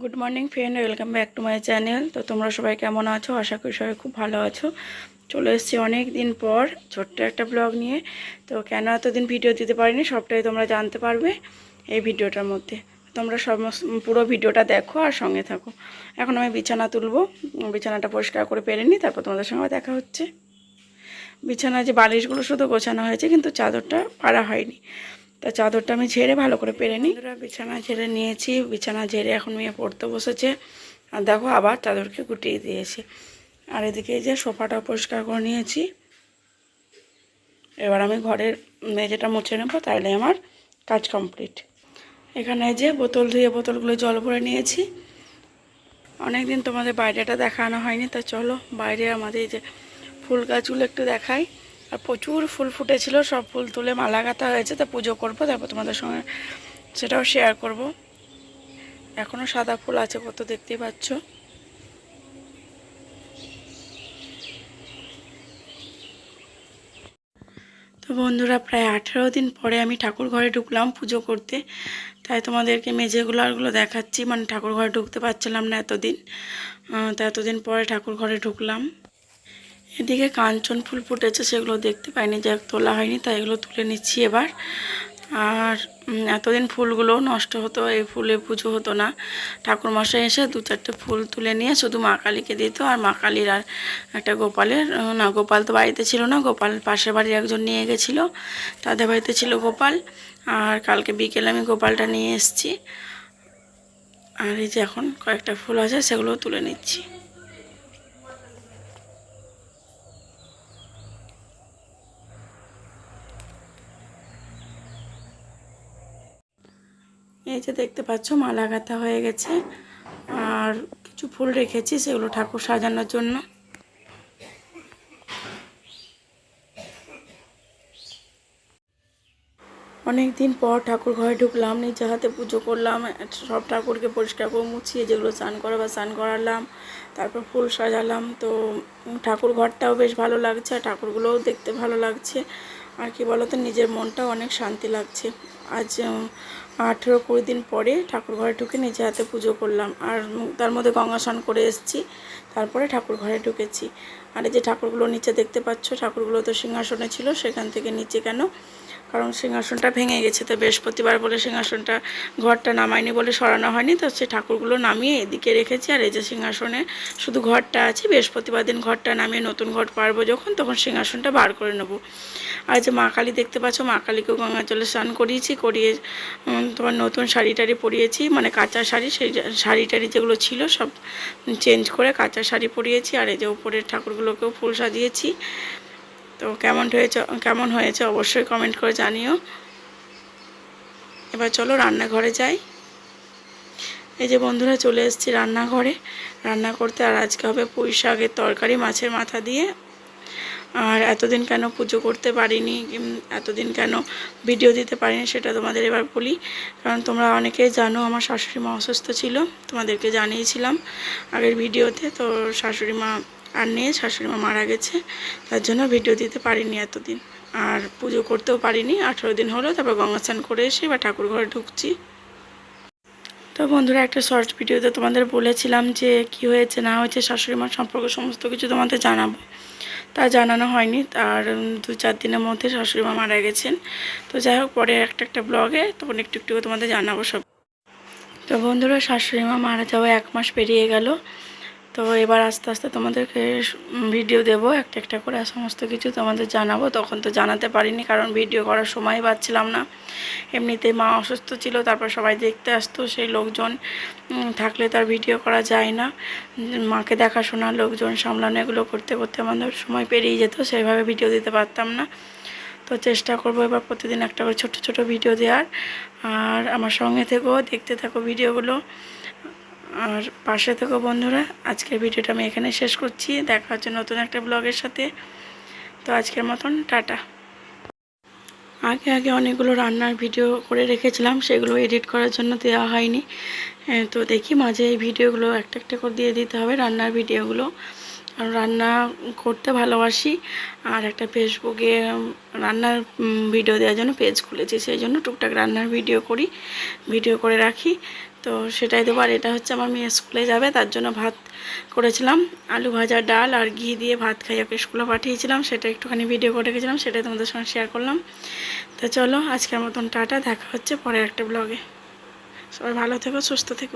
Good morning friend, welcome back to my channel. তো তোমরা সবাই কেমন আছো? আশা করি সবাই খুব ভালো আছো। চলে এসেছি অনেক দিন পর ছোট্ট একটা ব্লগ নিয়ে। তো কেন এতদিন ভিডিও দিতে পারিনি সবটাই তোমরা জানতে পারবে এই ভিডিওটার মধ্যে। তোমরা পুরো ভিডিওটা দেখো আর সঙ্গে থাকো। এখন আমি বিছানা তুলবো, বিছানাটা পরিষ্কার করে পেরে নিই, তারপর তোমাদের সঙ্গে দেখা হচ্ছে। বিছানায় যে বালিশগুলো শুধু গোছানো হয়েছে, কিন্তু চাদরটা পাড়া হয়নি। তা চাদরটা আমি ঝেড়ে ভালো করে পেরে নিই। বিছানা ঝেড়ে নিয়েছি, বিছানা ঝেড়ে এখন মেয়ে পড়তে বসেছে। আর দেখো আবার চাদরকে গুটিয়ে দিয়েছি। আর এদিকে যে সোফাটা পরিষ্কার করে নিয়েছি। এবার আমি ঘরের মেঝেটা মুছে নেবো, তাহলে আমার কাজ কমপ্লিট। এখানে যে বোতল ধুয়ে বোতলগুলো জল ভরে নিয়েছি। অনেক দিন তোমাদের বাইরেটা দেখানো হয়নি, তা চলো বাইরে আমাদের যে ফুল গাছগুলো একটু দেখাই। আর প্রচুর ফুল ফুটেছিল, সব ফুল তুলে মালা গাঁথা হয়েছে, তা পুজো করবো, তারপর তোমাদের সঙ্গে সেটাও শেয়ার করব। এখনও সাদা ফুল আছে কত, দেখতেই পাচ্ছ। তো বন্ধুরা, প্রায় 18 দিন পরে আমি ঠাকুর ঘরে ঢুকলাম পুজো করতে। তাই তোমাদেরকে মেঝেগুলো আরগুলো দেখাচ্ছি। মানে ঠাকুর ঘরে ঢুকতে পারছিলাম না এতদিন, তো এতদিন পরে ঠাকুর ঘরে ঢুকলাম। এদিকে কাঞ্চন ফুল ফুটেছে, সেগুলো দেখতে পাইনি, যে তোলা হয়নি, তাই এগুলো তুলে নিচ্ছি এবার। আর এতদিন ফুলগুলো নষ্ট হতো, এই ফুলে পুজো হতো না। ঠাকুরমশাই এসে 2-4টে ফুল তুলে নিয়ে শুধু মা কালীকে দিত। আর মা কালীর আর একটা গোপালের, না গোপাল তো বাড়িতে ছিল না, গোপাল পাশের বাড়ির একজন নিয়ে গেছিলো, তাদের বাড়িতে ছিল গোপাল। আর কালকে বিকেলে আমি গোপালটা নিয়ে এসেছি। আর এই যে এখন কয়েকটা ফুল আছে, সেগুলো তুলে নিচ্ছি। এই যে দেখতে পাচ্ছ মালা গাঁথা হয়ে গেছে। আর কিছু ফুল রেখেছি, সেগুলো ঠাকুর সাজানোর জন্য। অনেক দিন পর ঠাকুর ঘরে ঢুকলাম, নিজে হাতে পুজো করলাম। সব ঠাকুরকে পরিষ্কার করে মুছিয়ে, যেগুলো স্নান করা বা স্নান করালাম, তারপর ফুল সাজালাম। তো ঠাকুর ঘরটাও বেশ ভালো লাগছে, আর ঠাকুরগুলোও দেখতে ভালো লাগছে। আর কি বলতো, নিজের মনটাও অনেক শান্তি লাগছে। আজ 18-20 দিন পরে ঠাকুর ঘরে ঢুকে নিজে হাতে পুজো করলাম। আর তার মধ্যে গঙ্গা স্নান করে এসেছি, তারপরে ঠাকুর ঘরে ঢুকেছি। আর এই যে ঠাকুরগুলো নিচে দেখতে পাচ্ছ, ঠাকুরগুলো তো সিংহাসনে ছিল, সেখান থেকে নিচে কেন, কারণ সিংহাসনটা ভেঙে গেছে। তো বৃহস্পতিবার বলে সিংহাসনটা, ঘরটা নামায়নি বলে সরানো হয়নি, তো সে ঠাকুরগুলো নামিয়ে এদিকে রেখেছি। আর এই যে সিংহাসনে শুধু ঘরটা আছে, বৃহস্পতিবার দিন ঘরটা নামিয়ে নতুন ঘর পারবো যখন, তখন সিংহাসনটা বার করে নেবো। আর যে মা কালী দেখতে পাচ্ছ, মা কালীকেও গঙ্গা জলে স্নান করিয়েছি, করিয়ে তোমার নতুন শাড়ি টাড়ি পরিয়েছি, মানে কাঁচা শাড়ি, সেই শাড়ি টাড়ি যেগুলো ছিল সব চেঞ্জ করে কাঁচা শাড়ি পরিয়েছি। আর এই যে উপরের ঠাকুরগুলোকেও ফুল সাজিয়েছি। তো কেমন হয়েছে অবশ্যই কমেন্ট করে জানিও। এবার চলো রান্নাঘরে যাই। এই যে বন্ধুরা, চলে এসেছি রান্নাঘরে রান্না করতে। আর আজকে হবে পুঁই শাকের তরকারি মাছের মাথা দিয়ে। আর এতদিন কেন পুজো করতে পারিনি, এতদিন কেন ভিডিও দিতে পারিনি, সেটা তোমাদের এবার বলি। কারণ তোমরা অনেকেই জানো আমার শাশুড়ি মা অসুস্থ ছিল, তোমাদেরকে জানিয়েছিলাম আগের ভিডিওতে। তো শাশুড়ি মা আর নেই, শাশুড়ি মা মারা গেছে, তার জন্য ভিডিও দিতে পারিনি এতদিন। আর পুজো করতেও পারিনি, 18 দিন হলো। তারপর গঙ্গা স্নান করে এসে এবার ঠাকুর ঘরে ঢুকছি। তো বন্ধুরা, একটা শর্ট ভিডিওতে তোমাদের বলেছিলাম যে কি হয়েছে না হয়েছে শাশুড়ি মার সম্পর্কে সমস্ত কিছু তোমাদের জানাবো, তা জানানো হয়নি। আর 2-4 দিনের মধ্যে শাশুড়ি মা মারা গেছেন। তো যাই হোক, পরে একটা ব্লগে তখন একটু একটু তোমাদের জানাবো সব। তো বন্ধুরা, শাশুড়ি মা মারা যাওয়া 1 মাস পেরিয়ে গেল। তো এবার আস্তে আস্তে তোমাদেরকে ভিডিও দেবো একটা একটা করে, সমস্ত কিছু তোমাদের জানাবো। তখন তো জানাতে পারিনি, কারণ ভিডিও করার সময় পাচ্ছিলাম না। এমনিতেই মা অসুস্থ ছিল, তারপর সবাই দেখতে আসতো, সেই লোকজন থাকলে তার ভিডিও করা যায় না। মাকে দেখাশোনা, লোকজন সামলানো, এগুলো করতে করতে আমাদের সময় পেরিয়ে যেত, সেইভাবে ভিডিও দিতে পারতাম না। তো চেষ্টা করবো এবার প্রতিদিন একটা করে ছোট ছোট ভিডিও দেওয়ার। আর আমার সঙ্গে থেকেও দেখতে থাকো ভিডিওগুলো, আর পাশে থেকো বন্ধুরা। আজকের ভিডিওটা আমি এখানে শেষ করছি, দেখা হচ্ছে নতুন একটা ব্লগের সাথে। তো আজকের মতন টাটা। আগে অনেকগুলো রান্নার ভিডিও করে রেখেছিলাম, সেগুলো এডিট করার জন্য দেওয়া হয়নি। তো দেখি মাঝে এই ভিডিওগুলো একটা একটা করে দিয়ে দিতে হবে, রান্নার ভিডিওগুলো। আর রান্না করতে ভালোবাসি। আর একটা ফেসবুকে রান্নার ভিডিও দেওয়ার জন্য পেজ খুলেছি, সেই জন্য টুকটাক রান্নার ভিডিও করে রাখি। তো সেটাই দেবো। আর এটা হচ্ছে আমার মেয়ে স্কুলে যাবে, তার জন্য ভাত করেছিলাম, আলু ভাজা, ডাল আর ঘি দিয়ে ভাত খাই ওকে স্কুলে পাঠিয়েছিলাম, সেটা একটুখানি ভিডিও করে রেখেছিলাম, সেটাই তোমাদের সঙ্গে শেয়ার করলাম। তো চলো আজকের মতন টাটা, দেখা হচ্ছে পরের একটা ব্লগে। সবাই ভালো থেকো, সুস্থ থেকো।